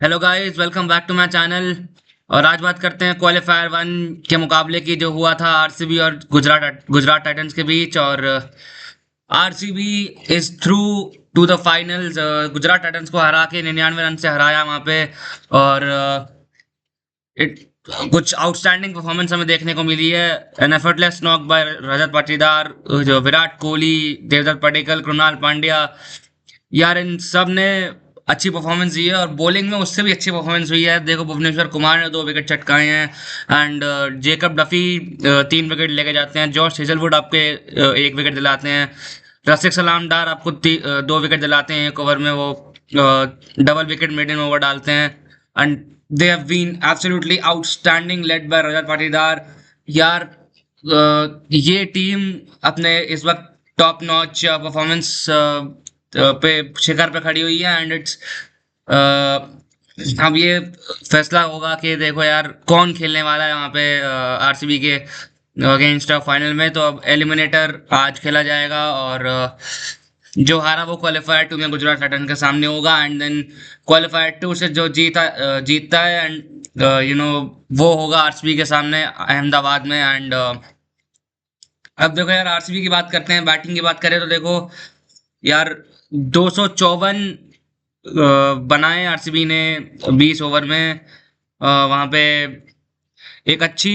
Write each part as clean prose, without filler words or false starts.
Hello guys, welcome back to my channel. और आज बात करते हैं क्वालिफायर वन के मुकाबले की जो हुआ था आरसीबी और गुजरात टाइटंस के बीच। और RCB is through to the finals. Gujarat Titans को हरा के 99 रन से हराया वहां पे। और इट कुछ आउटस्टैंडिंग परफॉर्मेंस हमें देखने को मिली है। N effortless knock bye Rajat Patidar, जो विराट कोहली, देवदत्त पडिक्कल, कृणाल पांड्या, यार इन सब ने अच्छी परफॉर्मेंस दी है। और बॉलिंग में उससे भी अच्छी परफॉर्मेंस हुई है। देखो, भुवनेश्वर कुमार ने 2 विकेट चटकाए हैं। एंड जेकब डफी 3 विकेट लेके जाते हैं। जॉश हेजलवुड आपके 1 विकेट दिलाते हैं। रसिक सलाम डार आपको 2 विकेट दिलाते हैं। एक ओवर में वो डबल विकेट मेडन ओवर डालते हैं। And they have been absolutely outstanding, led by Rajat Patidar. यार ये टीम अपने इस वक्त टॉप नॉच परफॉर्मेंस पे शिखर पे खड़ी हुई है। एंड इट्स अब ये फैसला होगा कि देखो यार कौन खेलने वाला है वहाँ पे आरसीबी के अगेंस्ट फाइनल में। तो अब एलिमिनेटर आज खेला जाएगा। और जो हारा वो क्वालिफायर टू में गुजरात टाइटन के सामने होगा। एंड देन क्वालिफायर टू से जो जीतता है, एंड वो होगा आरसीबी के सामने अहमदाबाद में। एंड अब देखो यार, आरसीबी की बात करते हैं, बैटिंग की बात करें तो देखो यार 254 बनाए आरसीबी ने 20 ओवर में। वहां पे एक अच्छी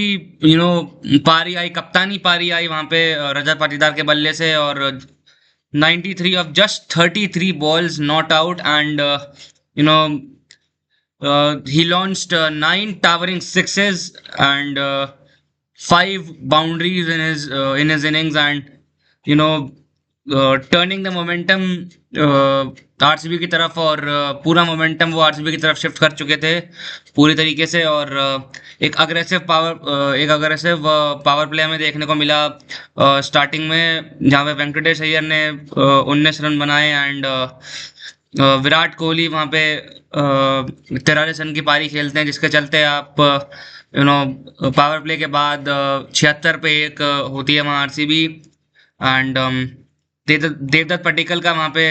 पारी आई, कप्तानी पारी आई वहां पे रजत पाटीदार के बल्ले से। और 93 of just 33 balls not out. And he launched 9 towering 6s and 5 boundaries in his innings. And turning the momentum RCB की तरफ। और पूरा मोमेंटम वो आरसीबी की तरफ शिफ्ट कर चुके थे पूरी तरीके से। और एक अग्रेसिव पावर प्ले हमें देखने को मिला स्टार्टिंग में, जहाँ पे वेंकटेश अय्यर ने 19 रन बनाए। एंड विराट कोहली वहाँ पे 43 रन की पारी खेलते हैं, जिसके चलते आप पावर प्ले के बाद 76 पे 1 होती है वहाँ आरसीबी। एंड देवदत्त पडिक्कल का वहाँ पे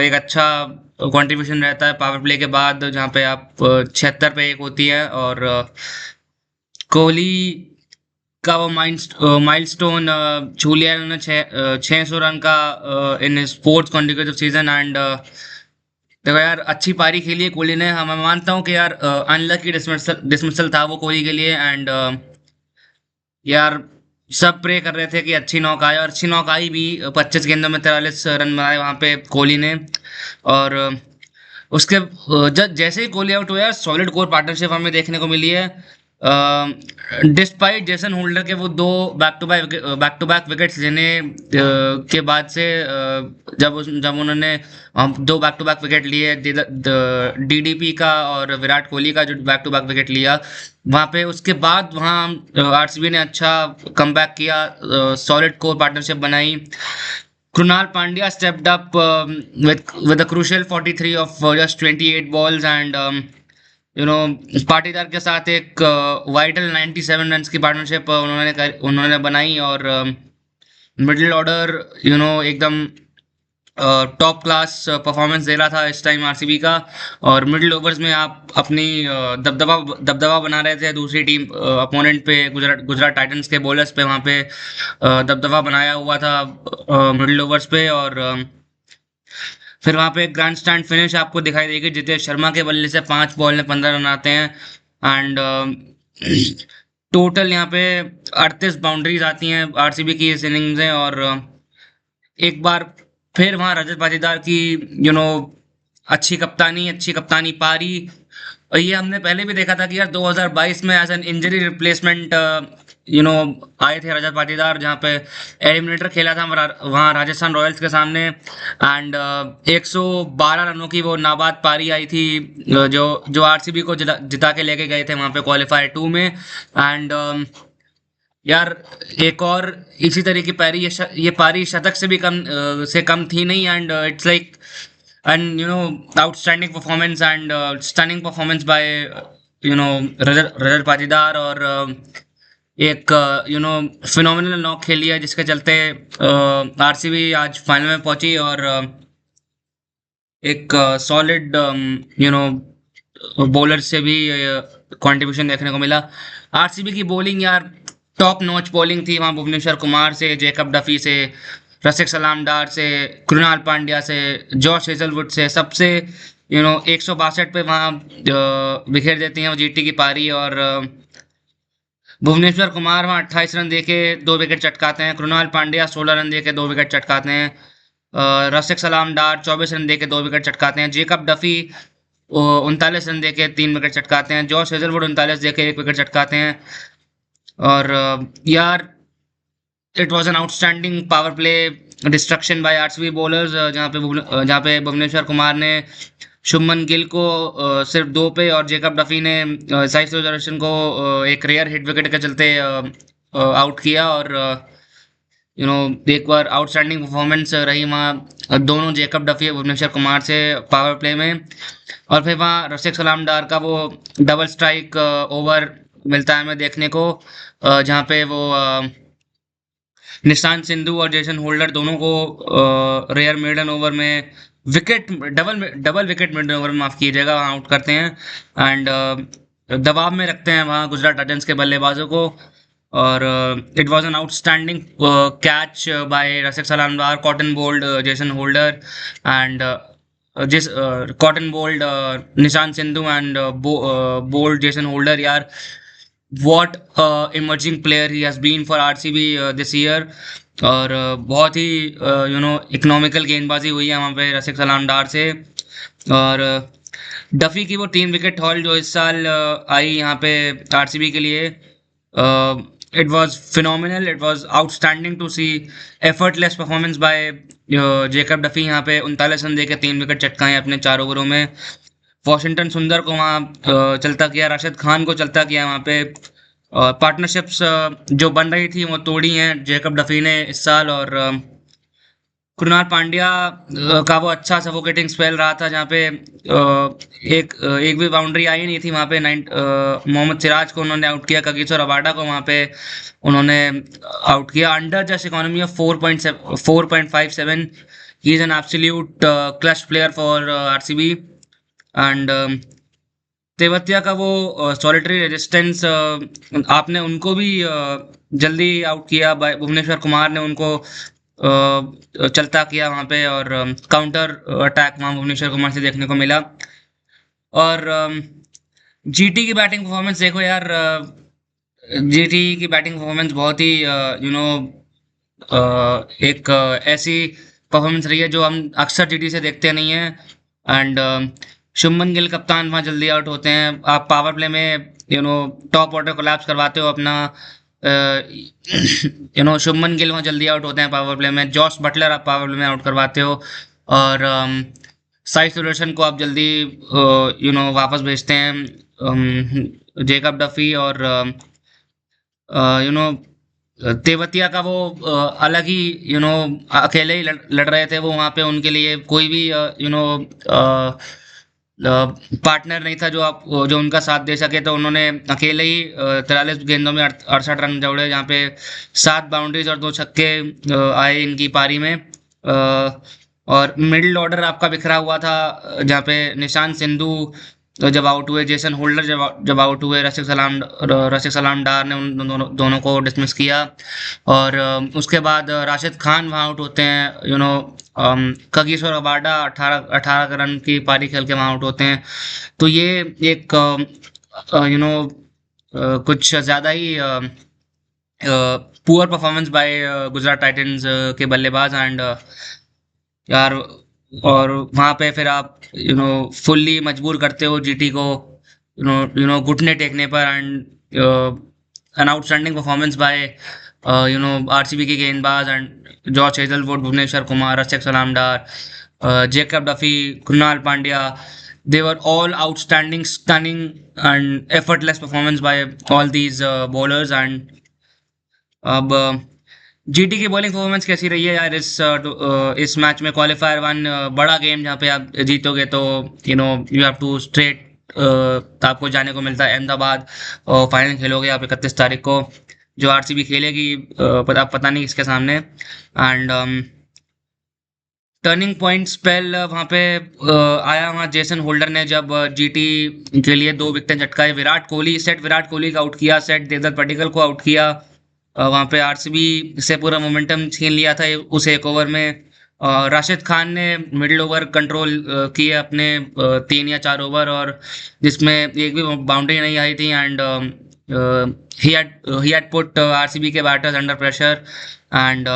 एक अच्छा कंट्रीब्यूशन रहता है पावर प्ले के बाद, जहाँ पे आप 76 पे 1 होती है। और कोहली का वो माइलस्टोन छू लिया है उन्होंने, 600 रन का in sports consecutive season. And देखो यार, अच्छी पारी खेली है कोहली ने। मैं मानता हूँ कि यार अनलकी डिसमिसल था वो कोहली के लिए। एंड यार सब प्रे कर रहे थे कि अच्छी नॉक आए, और अच्छी नॉक आई भी। 25 गेंदों में 43 रन बनाए वहां पे कोहली ने। और उसके जैसे ही कोहली आउट हुआ यार, सॉलिड कोर पार्टनरशिप हमें देखने को मिली है। डिस्पाइट जेसन होल्डर के वो 2 बैक टू बैक विकेट्स लेने के बाद से, जब उन्होंने 2 बैक टू बैक विकेट लिए, डीडीपी का और विराट कोहली का जो बैक टू बैक विकेट लिया वहां पे, उसके बाद वहां आरसीबी ने अच्छा कमबैक किया, सॉलिड कोर पार्टनरशिप बनाई। Krunal Pandya stepped up with a crucial 43 of just 28 balls। and Patidar के साथ एक वाइटल 97 रन की पार्टनरशिप उन्होंने बनाई। और मिडिल ऑर्डर एकदम टॉप क्लास परफॉर्मेंस दे रहा था इस टाइम आरसीबी का। और मिडिल ओवर्स में आप अपनी दबदबा बना रहे थे दूसरी टीम अपोनेंट पे, गुजरात टाइटंस के बॉलर्स पे वहां पे दबदबा बनाया हुआ था मिडिल ओवर्स पे। और फिर वहां पे एक ग्रैंड स्टैंड फिनिश आपको दिखाई देगी, जितेश शर्मा के बल्ले से 5 बॉल में 15 रन आते हैं। एंड टोटल यहाँ पे 38 बाउंड्रीज आती हैं आरसीबी की इस इनिंग्स में। और एक बार फिर वहां रजत पाटीदार की यू नो अच्छी कप्तानी पारी। और ये हमने पहले भी देखा था कि यार 2022 में एज एन इंजरी रिप्लेसमेंट आए थे रजत पाटीदार, जहाँ पे एलिमिनेटर खेला था वहाँ राजस्थान रॉयल्स के सामने। एंड 112 रनों की वो नाबाद पारी आई थी, जो आरसीबी को जिता के लेके गए थे वहाँ पे क्वालिफायर 2 में। एंड यार एक और इसी तरह की पारी, ये पारी शतक से कम थी नहीं। And it's like and outstanding performance and stunning performance by Rajat Patidar. और एक फिनोमिनल नॉक खेली है, जिसके चलते आरसीबी आज फाइनल में पहुंची। और एक सॉलिड बॉलर से भी कंट्रीब्यूशन देखने को मिला। आरसीबी की बॉलिंग यार टॉप नॉच बॉलिंग थी वहाँ, भुवनेश्वर कुमार से, जेकब डफी से, रसिक सलामडार से, कृणाल पांड्या से, जॉश हेजलवुड से, सबसे 162 पे वहाँ बिखेर देती हैं वो जीटी की पारी। और भुवनेश्वर कुमार वहाँ 28 रन देके 2 विकेट चटकाते हैं, कृणाल पांड्या 16 रन देके 2 विकेट चटकाते हैं, रसिक सलामडार 24 रन देके 2 विकेट चटकाते हैं, जेकब डफी 39 रन देके 3 विकेट चटकाते हैं, जॉश हेजलवुड 39 देके 1 विकेट चटकाते हैं। और यार it was an outstanding power play destruction by RCB bowlers, जहाँ पे भुवनेश्वर कुमार ने शुभमन गिल को सिर्फ 2 पे और जेकब डफी ने साई सुदर्शन को एक रेयर हिट विकेट के चलते आउट किया। और एक बार आउटस्टैंडिंग परफॉर्मेंस रही वहाँ दोनों जेकब डफी और भुवनेश्वर कुमार से पावर प्ले में। और फिर वहाँ रसिक सलामडार का वो डबल स्ट्राइक ओवर मिलता है हमें देखने को, जहाँ पे वो निशांत सिंधु और जेसन होल्डर दोनों को रेयर मिडन ओवर में विकेट डबल विकेट मिडन ओवर में, माफ कीजिएगा, वहाँ आउट करते हैं। एंड दबाव में रखते हैं वहाँ गुजरात टाइटंस के बल्लेबाजों को। और it was an outstanding catch by Rasikh Salam Dar, caught and bowled Jason Holder, and जिस caught and bowled Nishant Sindhu, and bowled Jason Holder. यार what emerging player he has been for RCB this year। और बहुत ही इकोनॉमिकल गेंदबाजी हुई है वहाँ पे रसिक सलामडार से। और डफी की वो 3 विकेट हॉल जो इस साल आई यहाँ पे आरसीबी के लिए, it was phenomenal, it was outstanding to see. Effortless performance by Jacob Duffy, यहाँ पे 39 रन देके 3 विकेट चटकाए अपने 4 ओवरों में। वॉशिंगटन सुंदर को वहाँ चलता किया, राशिद खान को चलता किया वहाँ पे। पार्टनरशिप्स जो बन रही थी वो तोड़ी हैं जेकब डफी ने इस साल। और कृणाल पांड्या का वो अच्छा सफोकेटिंग स्पेल रहा था, जहाँ पे एक भी बाउंड्री आई नहीं थी वहाँ पे। मोहम्मद सिराज को उन्होंने आउट किया, कगिसो रबाडा को वहाँ पे उन्होंने आउट किया under just economy of 4.57। He is an absolute clutch player for RCB. And Tewatia का वो सॉलिटरी रेजिस्टेंस, आपने उनको भी जल्दी आउट किया, भुवनेश्वर कुमार ने उनको चलता किया वहाँ पे। और काउंटर अटैक वहाँ भुवनेश्वर कुमार से देखने को मिला। और जीटी की बैटिंग परफॉर्मेंस देखो यार, जीटी की बैटिंग परफॉर्मेंस बहुत ही एक ऐसी परफॉर्मेंस रही है जो हम अक्सर जीटी से देखते नहीं हैं। एंड शुभमन गिल कप्तान वहाँ जल्दी आउट होते हैं। आप पावर प्ले में टॉप ऑर्डर कोलैप्स करवाते हो अपना, शुभमन गिल वहाँ जल्दी आउट होते हैं पावर प्ले में। जॉस बटलर आप पावर प्ले में आउट करवाते हो। और साई सुदर्शन को आप जल्दी वापस भेजते हैं। जेकब डफी और तेवतिया का वो अलग ही अकेले ही लड़ रहे थे वो वहाँ पे, उनके लिए कोई भी पार्टनर नहीं था जो उनका साथ दे सके। तो उन्होंने अकेले ही 43 गेंदों में 68 रन जोड़े, जहाँ पे 7 बाउंड्रीज और 2 छक्के आए इनकी पारी में। और मिडिल ऑर्डर आपका बिखरा हुआ था, जहाँ पे निशांत सिंधु जब आउट हुए, जेसन होल्डर जब आउट हुए, रसिक सलामडार ने उन दोनों को डिसमिस किया। और उसके बाद राशिद खान वहाँ आउट होते हैं। कगिसो रबाडा 18 रन की पारी खेल के वहाँ आउट होते हैं। तो ये एक कुछ ज़्यादा ही poor performance by Gujarat Titans के बल्लेबाज। एंड यार, और वहाँ पे फिर आप फुल्ली मजबूर करते हो जीटी को घुटने टेकने पर। And an outstanding performance by RCB के गेंदबाज, and George Hazlewood, Bhuvneshwar Kumar, Rasikh Salam Dar, Jacob Duffy, Krunal Pandya, they were all outstanding, stunning and effortless performance by all these bowlers। And अब जीटी की बॉलिंग परफॉर्मेंस कैसी रही है यार इस मैच में? क्वालिफायर 1 बड़ा गेम, जहाँ पे आप जीतोगे तो यू हैव टू स्ट्रेट, आपको जाने को मिलता है अहमदाबाद, और फाइनल खेलोगे आप 31 तारीख को, जो आरसीबी खेलेगी पता नहीं किसके सामने। एंड टर्निंग पॉइंट स्पेल वहाँ पे आया वहाँ जेसन होल्डर ने जब जीटी के लिए 2 विकेटें झटकाए। विराट कोहली का आउट किया, सेट देवदत्त पडिक्कल को आउट किया। वहाँ पे आरसीबी से पूरा मोमेंटम छीन लिया था उस एक ओवर में। राशिद खान ने मिडिल ओवर कंट्रोल किए अपने 3 या 4 ओवर, और जिसमें एक भी बाउंड्री नहीं आई थी। And he had put RCB के batters under pressure. And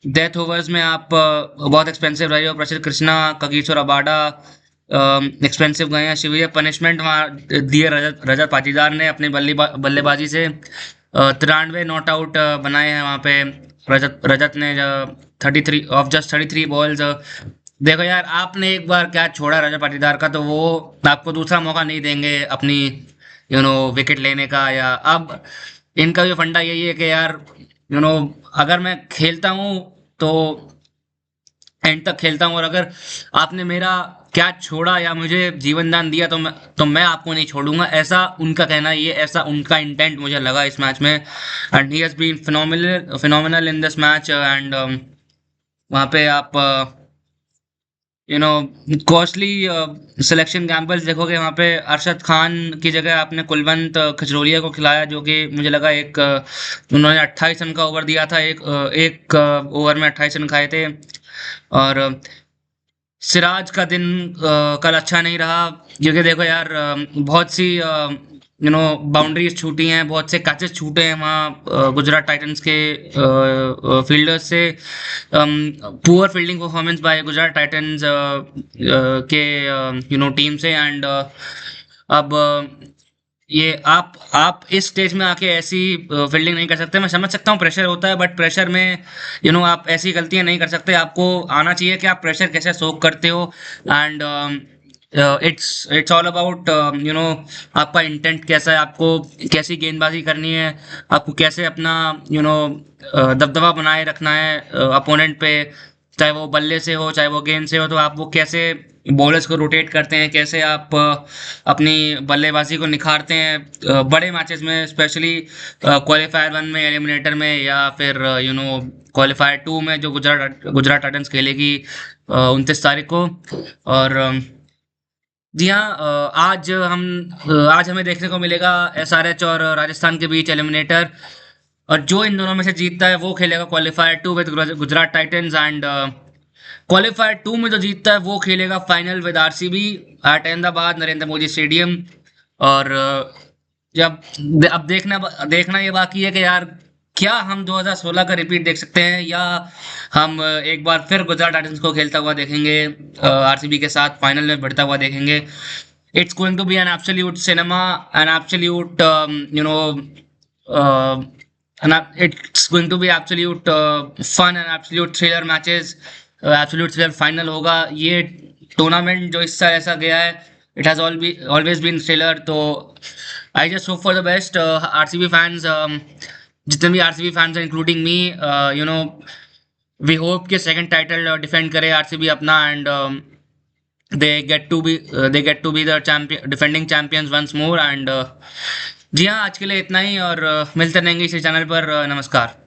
death overs में आप बहुत एक्सपेंसिव रहे हो। प्रसिद्ध कृष्णा, कगिसो रबाडा एक्सपेंसिव गए हैं। शिविर पनिशमेंट वहाँ दिए रजत पाटीदार ने अपनी बल्लेबाजी से। 93 नॉट आउट बनाए हैं वहाँ पे रजत ने 33 ऑफ जस्ट 33 बॉल्स। देखो यार, आपने एक बार कैच छोड़ा रजत पाटीदार का, तो वो आपको दूसरा मौका नहीं देंगे अपनी विकेट लेने का। या अब इनका भी फंडा यही है कि यार अगर मैं खेलता हूँ तो एंड तक खेलता हूँ, और अगर आपने मेरा कैच छोड़ा या मुझे जीवन दान दिया तो मैं आपको नहीं छोड़ूंगा। ऐसा उनका कहना है, ये ऐसा उनका इंटेंट मुझे लगा इस मैच में। And he has been phenomenal in this match. And वहाँ पे आप कॉस्टली सिलेक्शन गैम्बल्स देखोगे। वहाँ पे अरशद खान की जगह आपने कुलवंत खजरोलिया को खिलाया, जो कि मुझे लगा उन्होंने 28 रन का ओवर दिया था। एक ओवर में 28 रन खाए थे। और सिराज का दिन कल अच्छा नहीं रहा, क्योंकि देखो यार बहुत सी बाउंड्रीज छूटी हैं, बहुत से कैचेस छूटे हैं वहाँ गुजरात टाइटंस के फील्डर्स से। Poor fielding performance by Gujarat Titans के टीम से। एंड अब ये आप इस स्टेज में आके ऐसी फील्डिंग नहीं कर सकते। मैं समझ सकता हूँ प्रेशर होता है, बट प्रेशर में आप ऐसी गलतियां नहीं कर सकते। आपको आना चाहिए कि आप प्रेशर कैसे सोक करते हो। एंड इट्स ऑल अबाउट आपका इंटेंट कैसा है, आपको कैसी गेंदबाजी करनी है, आपको कैसे अपना दबदबा बनाए रखना है अपोनेंट पे, चाहे वो बल्ले से हो चाहे वो गेंद से हो। तो आप वो कैसे बॉलर्स को रोटेट करते हैं, कैसे आप अपनी बल्लेबाजी को निखारते हैं बड़े मैचेस में, स्पेशली क्वालिफायर 1 में, एलिमिनेटर में, या फिर क्वालिफायर 2 में जो गुजरात टाइटंस खेलेगी 29 तारीख को। और जी हाँ, आज हमें देखने को मिलेगा एसआरएच और राजस्थान के बीच एलिमिनेटर, और जो इन दोनों में से जीतता है वो खेलेगा qualifier 2 with Gujarat Titans. And qualifier 2 में जो जीतता है वो खेलेगा final with RCB at Ahmedabad Narendra Modi stadium. और अब देखना ये बाकी है कि यार क्या हम 2016 का रिपीट देख सकते हैं, या हम एक बार फिर गुजरात टाइटंस को खेलता हुआ देखेंगे, आरसीबी के साथ फाइनल में बढ़ता हुआ देखेंगे। It's going to be an absolute cinema, an absolute it's going to be absolute fun and absolute thriller matches, absolute thriller final होगा ये टूर्नामेंट। जो इस साल ऐसा गया है, it has always been thriller। तो I just hope for the best RCB fans, जितने भी आरसीबी फैंस हैं इंक्लूडिंग मी, we hope कि सेकंड टाइटल डिफेंड करे आरसीबी अपना। And they get to be the defending champions once more। And जी हाँ, आज के लिए इतना ही, और मिलते रहेंगे इसी चैनल पर। नमस्कार।